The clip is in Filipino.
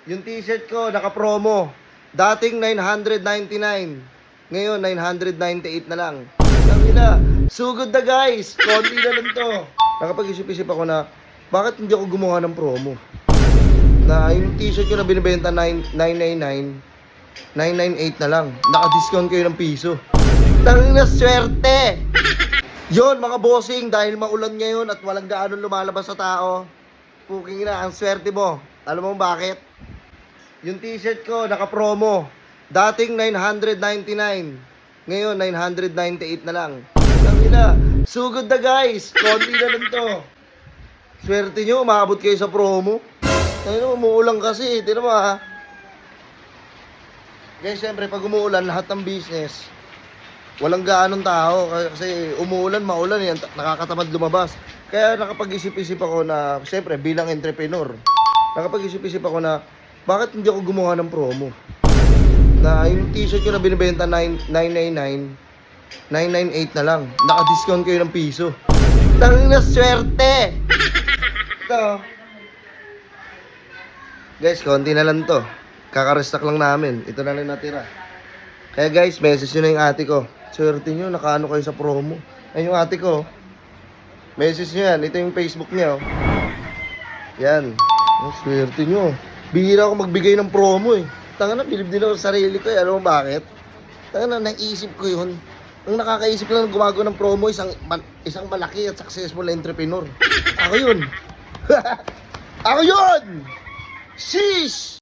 Yung t-shirt ko, naka-promo. Dating 999. Ngayon, 998 na lang. Tangina, sugod na guys. Konti na lang to. Nakapag-isip-isip ako na, bakit hindi ako gumawa ng promo? Na yung t-shirt ko na binibenta 999, 998 na lang. Naka-discount kayo ng piso. Tangina, swerte! Yon mga bossing, dahil maulan ngayon at walang gaano lumalabas sa tao, puking na, ang swerte mo. Alam mo bakit? Yung t-shirt ko, naka-promo. Dating 999. Ngayon, 998 na lang. Tangina, sugod na guys. Konti na lang to. Swerte nyo, umabot kayo sa promo. Ayun, umuulan kasi. Tignan mo ha. Guys, syempre, pag umuulan, lahat ng business, walang gaanong tao. Kasi umuulan, maulan, yan, nakakatamad lumabas. Kaya nakapag-isip-isip ako na, syempre, bilang entrepreneur, nakapag-isip-isip ako na, bakit hindi ako gumawa ng promo? Na yung t-shirt ko na binibenta 999, 998 na lang. Naka-discount kayo ng piso. Tangina, swerte! Ito. Guys, konti na lang to. Kaka-restock lang namin. Ito na lang natira. Kaya guys, message nyo na yung ate ko. Swerte nyo, nakaano kayo sa promo. Ayun yung ate ko. Message nyo yan. Ito yung Facebook niya. Oh. Yan. Oh, swerte nyo. Bihira ako magbigay ng promo eh. Tanga na, bilib din ako sa sarili ko eh. Alam mo bakit? Tanga na, naisip ko yun. Ang nakakaisip lang gumagawa ng promo, isang malaki at successful entrepreneur. Ako yun. Ako yun! Sheesh!